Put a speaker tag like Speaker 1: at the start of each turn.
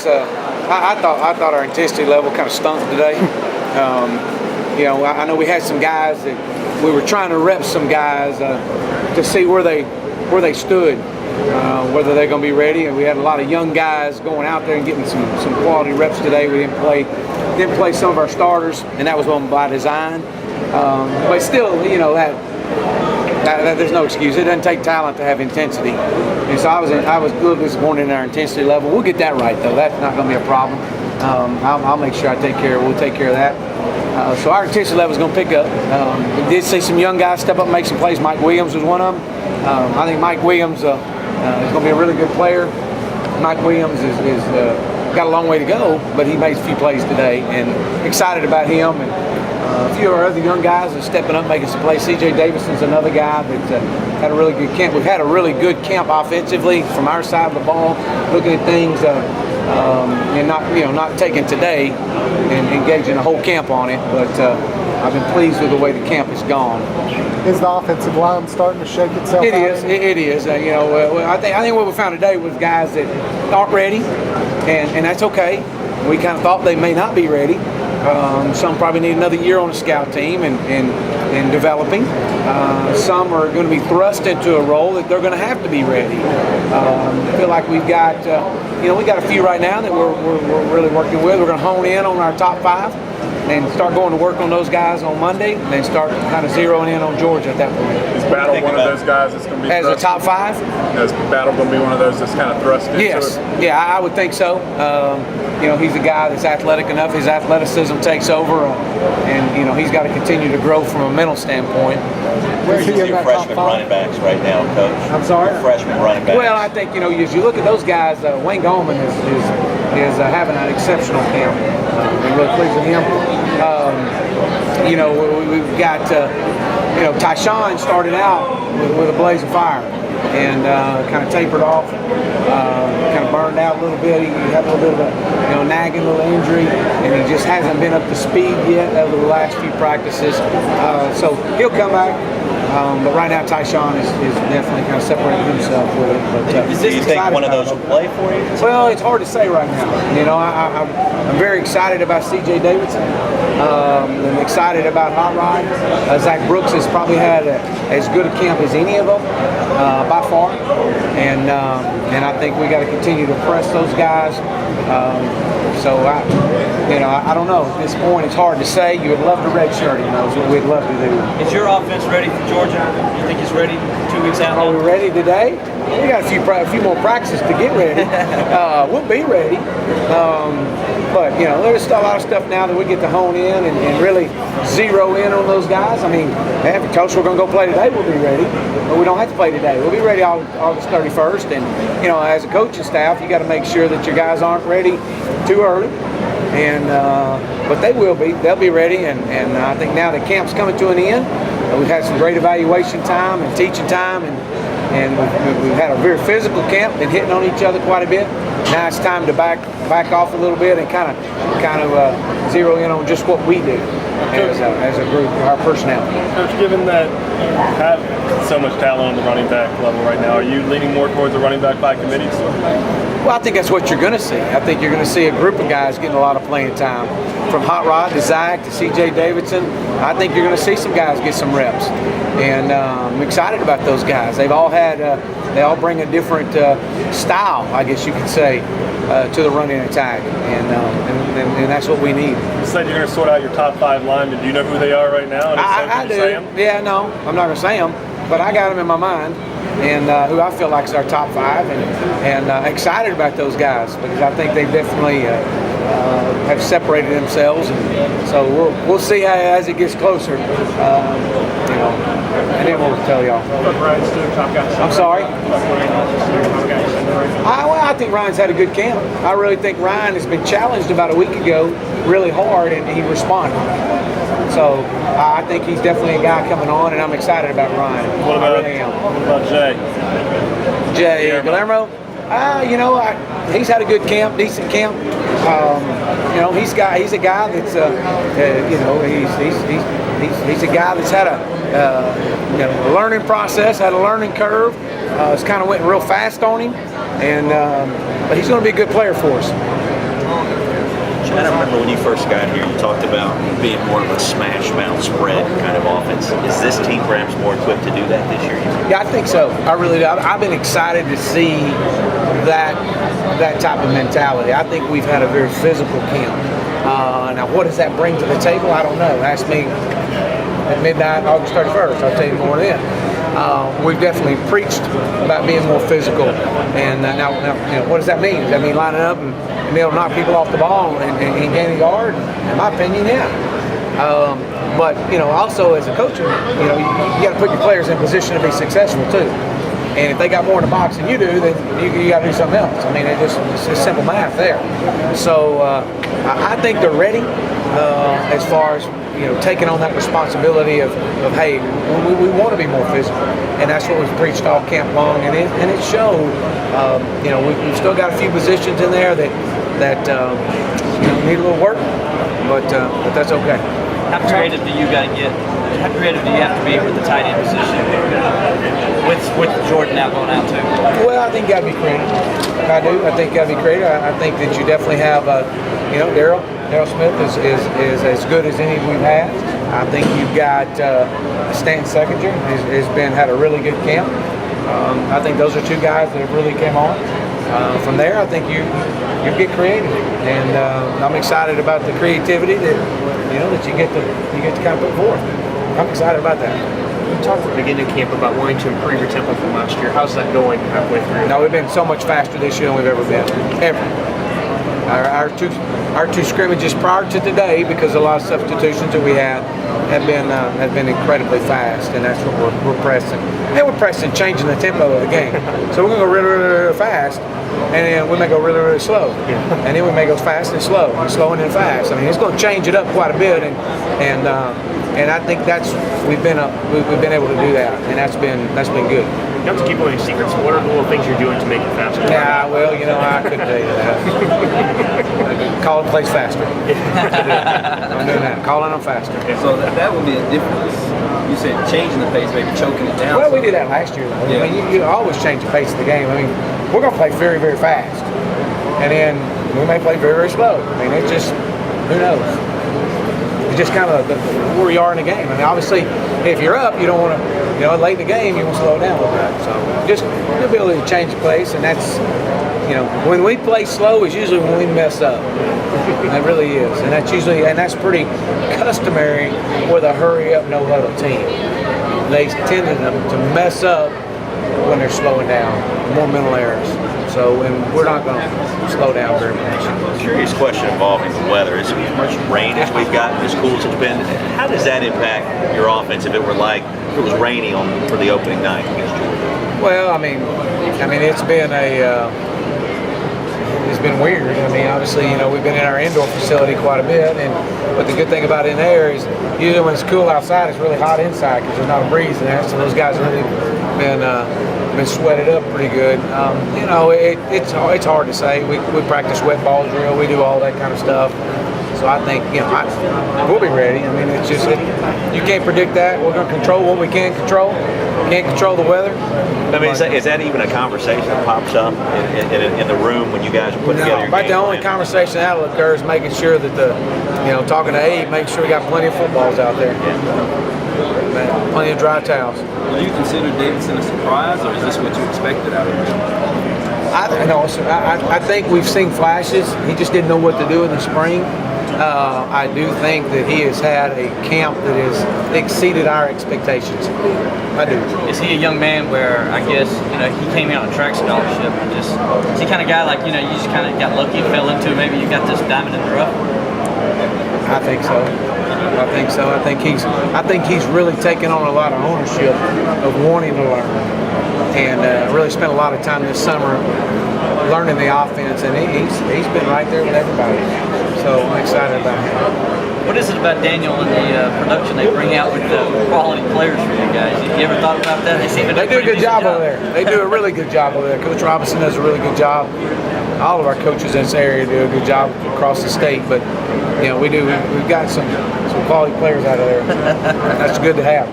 Speaker 1: I thought our intensity level kind of stunk today. I know we had some guys that we were trying to rep some guys to see where they stood, whether they're going to be ready. And we had a lot of young guys going out there and getting some quality reps today. We didn't play some of our starters, and that was by design. But still, there's no excuse. It doesn't take talent to have intensity. And so I was a little disappointed in our intensity level. We'll get that right, though. That's not going to be a problem. I'll make sure we'll take care of that. So our intensity level is going to pick up. We did see some young guys step up and make some plays. Mike Williams was one of them. I think Mike Williams is going to be a really good player. Mike Williams is got a long way to go, but he made a few plays today, and excited about him. And a few of our other young guys are stepping up, making some plays. C.J. Davidson's another guy that had a really good camp. We've had a really good camp offensively from our side of the ball, looking at things and not taking today and engaging the whole camp on it. But I've been pleased with the way the camp has gone.
Speaker 2: Is the offensive line starting to shake itself
Speaker 1: It
Speaker 2: out?
Speaker 1: is. It is. I think what we found today was guys that aren't ready, and that's okay. We kind of thought they may not be ready. Some probably need another year on the scout team and developing. Some are going to be thrust into a role that they're going to have to be ready. I feel like we've got, we got a few right now that we're really working with. We're going to hone in on our top 5 and start going to work on those guys on Monday, and then start kind of zeroing in on Georgia at that point.
Speaker 3: Is Battle one of those guys that's going to be
Speaker 1: as a top 5?
Speaker 3: Is Battle going to be one of those that's kind of thrust into
Speaker 1: Yes.
Speaker 3: it?
Speaker 1: Yeah, I would think so. He's a guy that's athletic enough. His athleticism takes over, and he's got to continue to grow from a mental standpoint.
Speaker 4: Where do you see your freshman running backs right now, Coach?
Speaker 1: I'm sorry?
Speaker 4: Your freshman running backs.
Speaker 1: Well, I think, as you look at those guys, Wayne Gallman is having an exceptional camp. I'm really pleased with him. We've got, Tyshawn started out with a blaze of fire and kind of tapered off, kind of burned out a little bit. He had a little bit of a nagging little injury, and he just hasn't been up to speed yet over the last few practices. So he'll come back. But right now, Tyshawn is definitely kind of separating himself with it. But,
Speaker 4: do you think one of those will play for you?
Speaker 1: Well, it's hard to say right now. I'm very excited about C.J. Davidson. I'm excited about Hot Rod. Zach Brooks has probably had as good a camp as any of them by far. And I think we got to continue to press those guys. I don't know. At this point, it's hard to say. You would love to redshirt him. That's what we'd love to do.
Speaker 5: Is your offense ready for Georgia? You think it's ready 2 weeks out?
Speaker 1: Are we ready today? We got a few more practices to get ready. We'll be ready. But there's a lot of stuff now that we get to hone in and really zero in on those guys. I mean, if the coach, we're going to go play today, we'll be ready. But we don't have to play today. We'll be ready August 31st. And, as a coaching staff, you got to make sure that your guys aren't ready too early. But they will be. They'll be ready. And I think now the camp's coming to an end. We've had some great evaluation time and teaching time, and we've had a very physical camp, been hitting on each other quite a bit. Now it's time to back off a little bit and kind of zero in on just what we do as a group, our personnel.
Speaker 3: Coach, given that you have so much talent on the running back level right now, are you leaning more towards the running back by committees?
Speaker 1: Well, I think that's what you're going to see. I think you're going to see a group of guys getting a lot of playing time. From Hot Rod to Zach to C.J. Davidson, I think you're going to see some guys get some reps. And I'm excited about those guys. They all bring a different style, I guess you could say, to the running attack. And that's what we need.
Speaker 3: You said you're going to sort out your top 5 linemen. Do you know who they are right now?
Speaker 1: I do. Yeah, no, I'm not going to say them, but I got them in my mind. And who I feel like is our top 5, and excited about those guys because I think they definitely have separated themselves, and so we'll see as it gets closer, and then we'll tell y'all. I'm sorry. I think Ryan's had a good camp. I really think Ryan has been challenged about a week ago really hard, and he responded. So I think he's definitely a guy coming on, and I'm excited about Ryan.
Speaker 3: What about Jay?
Speaker 1: Jay Guillermo? He's had a good camp, decent camp. He's a guy that's he's a guy that's had a learning process, had a learning curve. It's kind of went real fast on him. But he's going to be a good player for us.
Speaker 4: I don't remember when you first got here, you talked about being more of a smash mouth spread kind of offense. Is this team perhaps more equipped to do that this year?
Speaker 1: Yeah, I think so. I really do. I've been excited to see that type of mentality. I think we've had a very physical camp. Now, what does that bring to the table? I don't know. Ask me at midnight, August 31st. I'll tell you more then. We've definitely preached about being more physical. And now, what does that mean? Does that mean lining up and being able to knock people off the ball and gain a yard? In my opinion, yeah. But also as a coach, you got to put your players in position to be successful too. And if they got more in the box than you do, then you got to do something else. I mean, it's just simple math there. So I think they're ready as far as taking on that responsibility of hey, we want to be more physical, and that's what we've preached all camp long, and it showed. We've still got a few positions in there that need a little work, but that's okay.
Speaker 5: How creative do you got to get? How creative do you have to be with the tight end position? With Jordan now going out too?
Speaker 1: Well, I think you got to be creative. I do. I think you got to be creative. I think that you definitely have, Daryl Smith is as good as any we've had. I think you've got Stanton Seconder has had a really good camp. I think those are two guys that have really came on. From there, I think you get creative, and I'm excited about the creativity that you get to kind of put forth. I'm excited about that.
Speaker 6: You talked at the beginning of camp about wanting to improve your tempo from last year. How's that going halfway through?
Speaker 1: No, we've been so much faster this year than we've ever been. Ever. Our two scrimmages prior to today, because a lot of substitutions that we had have been incredibly fast, and that's what we're pressing. And we're pressing, changing the tempo of the game. So we're going to go really, really, really fast, and then we may go really, really slow, and then we may go fast and slow, and slow and then fast. I mean, it's going to change it up quite a bit, and I think we've been able to do that, and that's been good.
Speaker 6: You have to keep away secrets. What are the little things you're doing to make it faster?
Speaker 1: Yeah, well, I couldn't tell you that. Colin plays faster. I'm doing that. Calling them faster.
Speaker 7: So that would be a difference. You said changing the pace, maybe choking it down.
Speaker 1: Well, we did that last year, though.
Speaker 7: Yeah.
Speaker 1: I mean, you always change the pace of the game. I mean, we're going to play very, very fast, and then we may play very, very slow. I mean, it's just, who knows? It's just kind of where you are in the game. I mean, obviously, if you're up, you don't want to, late in the game, you want to slow down a little bit. So just the ability to change the pace, and that's, when we play slow is usually when we mess up. It really is, and that's pretty customary with a hurry up, no huddle team. They tend to mess up when they're slowing down, more mental errors. So, and we're not going to slow down very much.
Speaker 4: Curious question involving the weather. As much rain as we've gotten, as cool as it's been, how does that impact your offense if it was raining for the opening night against Georgia?
Speaker 1: Well, I mean, it's been weird. I mean, obviously, we've been in our indoor facility quite a bit, but the good thing about it in there is usually when it's cool outside, it's really hot inside because there's not a breeze in there. So those guys have really been sweated up pretty good. It's hard to say. We practice wet ball drill. We do all that kind of stuff. So I think we'll be ready. I mean, it's just you can't predict that. We're going to control what we can control. Can't control the weather.
Speaker 4: I mean, is that even a conversation that pops up in the room when you guys are putting together your
Speaker 1: About
Speaker 4: game
Speaker 1: the only
Speaker 4: plan?
Speaker 1: conversation that occurs is making sure that talking to Abe, making sure we got plenty of footballs out there. Man, plenty of dry towels.
Speaker 7: Would you consider Davidson a surprise, or is this what you expected out of him?
Speaker 1: I think we've seen flashes. He just didn't know what to do in the spring. I do think that he has had a camp that has exceeded our expectations. I do.
Speaker 5: Is he a young man where I guess he came out on track scholarship and just is he kind of guy like you just kind of got lucky and fell into maybe you got this diamond in the rough?
Speaker 1: I think so. I think he's really taken on a lot of ownership of wanting to learn, and really spent a lot of time this summer learning the offense, and he's been right there with everybody. So I'm excited about him.
Speaker 5: What is it about Daniel and the production they bring out with the quality players for you guys? You ever thought about that?
Speaker 1: They do a good job over there. They do a really good job over there. Coach Robinson does a really good job. All of our coaches in this area do a good job across the state, but we've got some quality players out of there. That's good to have.